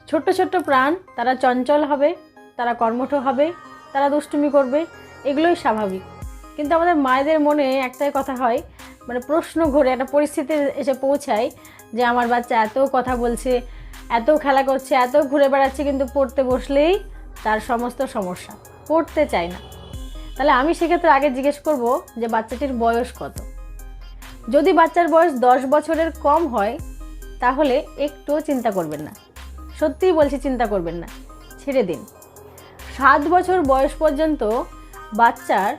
ছোট্ট ছোট্ট প্রাণ, তারা চঞ্চল হবে, তারা কর্মঠ হবে, তারা দুষ্টুমি করবে, এগুলোই স্বাভাবিক। কিন্তু আমাদের মায়েদের মনে একটাই কথা হয়, মানে প্রশ্ন ঘুরে একটা পরিস্থিতি এসে পৌঁছায় যে আমার বাচ্চা এত কথা বলছে, এত খেলা করছে, এত ঘুরে বেড়াচ্ছে, কিন্তু পড়তে বসলেই তার সমস্ত সমস্যা, পড়তে চায় না। তাহলে আমি সেক্ষেত্রে আগে জিজ্ঞেস করব যে বাচ্চাটির বয়স কত। যদি বাচ্চার বয়স 10 বছরের কম হয় তাহলে একটুও চিন্তা করবেন না, সত্যিই বলছি চিন্তা করবেন না, ছেড়ে দিন। 7 বছর বয়স পর্যন্ত বাচ্চার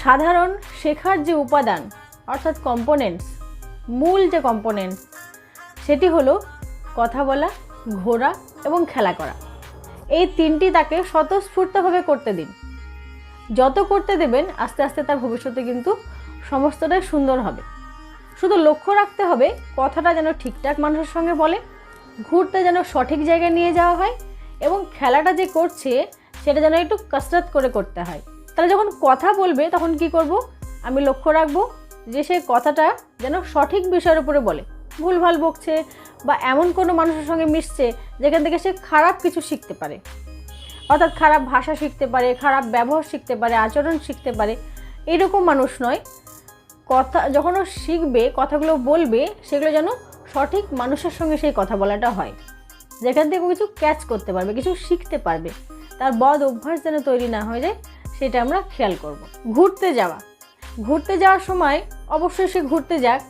সাধারণ শেখার যে উপাদান অর্থাৎ কম্পোনেন্টস, মূল যে কম্পোনেন্টস, সেটি হলো কথা বলা, ঘোরা এবং খেলা করা। এই তিনটি তাকে স্বতঃস্ফূর্তভাবে করতে দিন। যত করতে দেবেন আস্তে আস্তে তার ভবিষ্যতে কিন্তু সমস্তটাই সুন্দর হবে। শুধু লক্ষ্য রাখতে হবে কথাটা যেন ঠিকঠাক মানুষের সঙ্গে বলে, ঘুরতে যেন সঠিক জায়গায় নিয়ে যাওয়া হয়, এবং খেলাটা যে করছে সেটা যেন একটু কসরত করে করতে হয়। তাহলে যখন কথা বলবে তখন কি করব, আমি লক্ষ্য রাখবো যে সে কথাটা যেন সঠিক বিষয়ের উপরে বলে। ভুলভাল বকছে বা এমন কোনো মানুষের সঙ্গে মিশছে যেখান থেকে সে খারাপ কিছু শিখতে পারে, অর্থাৎ খারাপ ভাষা শিখতে পারে, খারাপ ব্যবহার শিখতে পারে, আচরণ শিখতে পারে, এরকম মানুষ নয়। কথা যখন ও শিখবে, কথাগুলো বলবে, সেগুলো যেন সঠিক মানুষের সঙ্গে সেই কথা বলাটা হয়, যেখান থেকে কিছু ক্যাচ করতে পারবে, কিছু শিখতে পারবে। তার বদ অভ্যাস যেন তৈরি না হয়ে যায় সেটা আমরা খেয়াল করব। ঘুরতে যাওয়ার সময় অবশ্যই সে ঘুরতে যাক,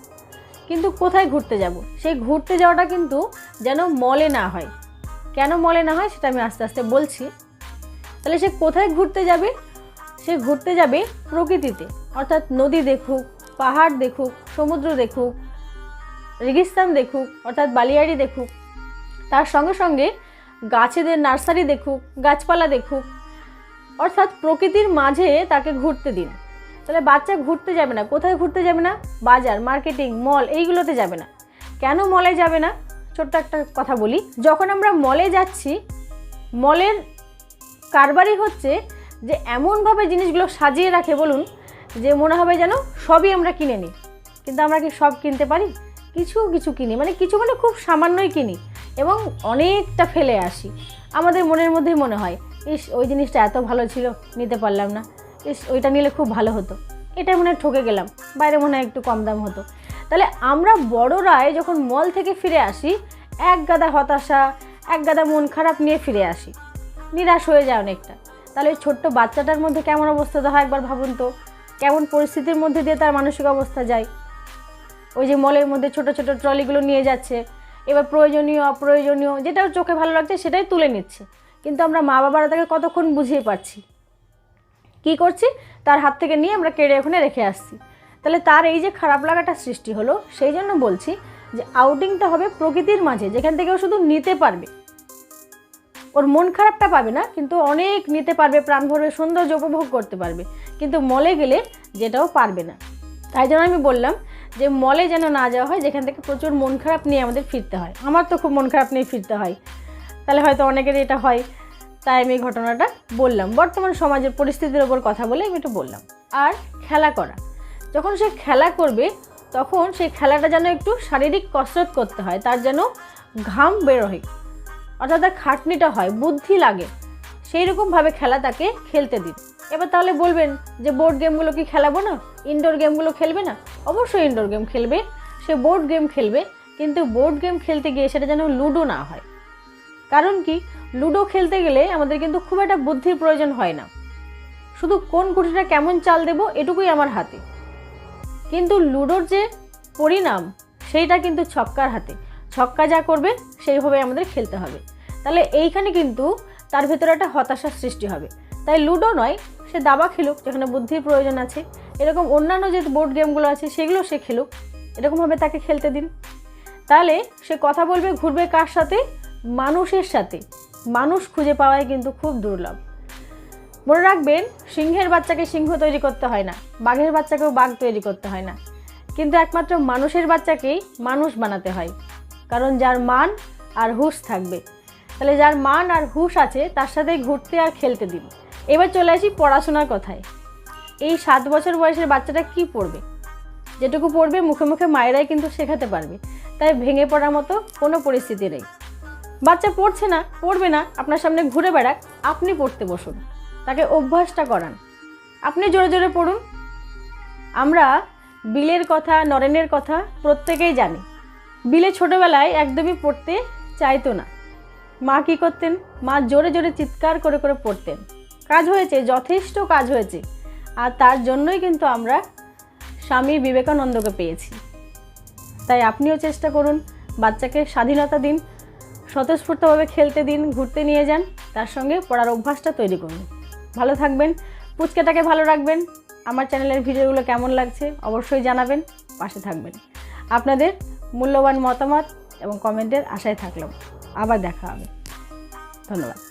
কিন্তু কোথায় ঘুরতে যাব, সেই ঘুরতে যাওয়াটা কিন্তু যেন মলে না হয়। কেন মলে না হয় সেটা আমি আস্তে আস্তে বলছি। তাহলে সে কোথায় ঘুরতে যাবে, সে ঘুরতে যাবে প্রকৃতিতে, অর্থাৎ নদী দেখুক, পাহাড় দেখুক, সমুদ্র দেখুক, রেগিস্তান দেখুক অর্থাৎ বালিয়াড়ি দেখুক, তার সঙ্গে সঙ্গে গাছেদের নার্সারি দেখুক, গাছপালা দেখুক, অর্থাৎ প্রকৃতির মাঝে তাকে ঘুরতে দিন। তাহলে বাচ্চা ঘুরতে যাবে না, কোথায় ঘুরতে যাবে না, বাজার, মার্কেটিং, মল, এইগুলোতে যাবে না। কেন মলে যাবে না, ছোট্ট একটা কথা বলি। যখন আমরা মলে যাচ্ছি, মলের কারবারই হচ্ছে যে এমনভাবে জিনিসগুলো সাজিয়ে রাখে বলুন যে মনে হবে যেন সবই আমরা কিনে নিই। কিন্তু আমরা কি সব কিনতে পারি? কিছু কিছু কিনি, মানে কিছু মানে খুব সামান্যই কিনি এবং অনেকটা ফেলে আসি। আমাদের মনের মধ্যেই মনে হয়, ইস ওই জিনিসটা এত ভালো ছিল, নিতে পারলাম না, ইস ওইটা নিলে খুব ভালো হতো, এটা মনে হয় ঠকে গেলাম, বাইরে মনে হয় একটু কম দাম হতো। তাহলে আমরা বড়রাই যখন মল থেকে ফিরে আসি, এক গাদা হতাশা, এক গাদা মন খারাপ নিয়ে ফিরে আসি, নিরাশ হয়ে যায় অনেকটা। তাহলে ওই ছোট্ট বাচ্চাটার মধ্যে কেমন অবস্থাটা হয় একবার ভাবুন তো, কেমন পরিস্থিতির মধ্যে দিয়ে তার মানসিক অবস্থা যায়। ওই যে মলের মধ্যে ছোট ছোট ট্রলিগুলো নিয়ে যাচ্ছে, এবার প্রয়োজনীয় অপ্রয়োজনীয় যেটা চোখে ভালো লাগছে সেটাই তুলে নিচ্ছে, কিন্তু আমরা মা বাবারা তাকে কতক্ষণ বুঝিয়ে পারছি, কি করছি, তার হাত থেকে নিয়ে আমরা কেড়ে ওখানে রেখে আসছি। তাহলে তার এই যে খারাপ লাগাটা সৃষ্টি হলো, সেই জন্য বলছি যে আউটিংটা হবে প্রকৃতির মাঝে, যেখান থেকে ও শুধু নিতে পারবে, ওর মন খারাপটা পাবে না, কিন্তু অনেক নিতে পারবে, প্রাণ ভরে সৌন্দর্য উপভোগ করতে পারবে। কিন্তু মলে গেলে যেটাও পারবে না। তাই জন্য আমি বললাম যে মলে যেন না যাওয়া হয়, যেখান থেকে প্রচুর মন খারাপ নিয়ে আমাদের ফিরতে হয়। আমার তো খুব মন খারাপ নিয়ে ফিরতে হয়, তাহলে হয়তো অনেকের এটা হয়, তাই আমি এই ঘটনাটা বললাম। বর্তমান সমাজের পরিস্থিতির ওপর কথা বলে আমি এটা বললাম। আর খেলা করা, যখন সে খেলা করবে তখন সেই খেলাটা যেন একটু শারীরিক কসরত করতে হয়, তার যেন ঘাম বেরোয়, অর্থাৎ তার খাটনিটা হয়, বুদ্ধি লাগে, সেই রকমভাবে খেলা তাকে খেলতে দিন। এবার তাহলে বলবেন যে বোর্ড গেমগুলো কি খেলাবো না, ইনডোর গেমগুলো খেলবে না? অবশ্যই ইনডোর গেম খেলবে, সে বোর্ড গেম খেলবে, কিন্তু বোর্ড গেম খেলতে গিয়ে সেটা যেন লুডো না হয়। কারণ কি, লুডো খেলতে গেলে আমাদের কিন্তু খুব একটা বুদ্ধির প্রয়োজন হয় না, শুধু কোন গুটিটা কেমন চাল দেব এটুকুই আমার হাতে। কিন্তু লুডোর যে পরিণাম সেইটা কিন্তু ছক্কার হাতে, ছক্কা যা করবে সেইভাবে আমাদের খেলতে হবে। তাহলে এইখানে কিন্তু তার ভেতরে একটা হতাশার সৃষ্টি হবে। তাই লুডো নয়, সে দাবা খেলুক যেখানে বুদ্ধির প্রয়োজন আছে, এরকম অন্যান্য যে বোর্ড গেমগুলো আছে সেগুলো সে খেলুক, এরকমভাবে তাকে খেলতে দিন। তাহলে সে কথা বলবে, ঘুরবে কার সাথে, মানুষের সাথে। মানুষ খুঁজে পাওয়াই কিন্তু খুব দুর্লভ। মনে রাখবেন, সিংহের বাচ্চাকে সিংহ তৈরি করতে হয় না, বাঘের বাচ্চাকেও বাঘ তৈরি করতে হয় না, কিন্তু একমাত্র মানুষের বাচ্চাকেই মানুষ বানাতে হয়। কারণ যার মান আর হুঁশ থাকবে, তাহলে যার মান আর হুঁশ আছে তার সাথেই ঘুরতে আর খেলতে দিন। এবার চলে আসি পড়াশোনার কথায়। এই 7 বছর বয়সের বাচ্চাটা কি পড়বে? যেটুকু পড়বে মুখে মুখে মায়েরাই কিন্তু শেখাতে পারবে। তাই ভেঙে পড়ার মতো কোনো পরিস্থিতি নেই। বাচ্চা পড়বে না, আপনার সামনে ঘুরে বেড়াক, আপনি পড়তে বসুন, তাকে অভ্যাসটা করান, আপনি জোরে জোরে পড়ুন। আমরা বিলের কথা, নরেনের কথা প্রত্যেকেই জানি। বিলে ছোটোবেলায় একদমই পড়তে চাইতো না। মা কী করতেন? মা জোরে জোরে চিৎকার করে করে পড়তেন। কাজ হয়েছে, যথেষ্ট কাজ হয়েছে, আর তার জন্যই কিন্তু আমরা স্বামী বিবেকানন্দকে পেয়েছি। তাই আপনিও চেষ্টা করুন, বাচ্চাকে স্বাধীনতা দিন, স্বতঃস্ফূর্তভাবে খেলতে দিন, ঘুরতে নিয়ে যান, তার সঙ্গে পড়ার অভ্যাসটা তৈরি করুন। ভালো থাকবেন, পুচকাটাকে ভালো রাখবেন। আমার চ্যানেলের ভিডিওগুলো কেমন লাগছে অবশ্যই জানাবেন, পাশে থাকবেন। আপনাদের মূল্যবান মতামত এবং কমেন্টের আশায় থাকলাম। আবার দেখা হবে। ধন্যবাদ।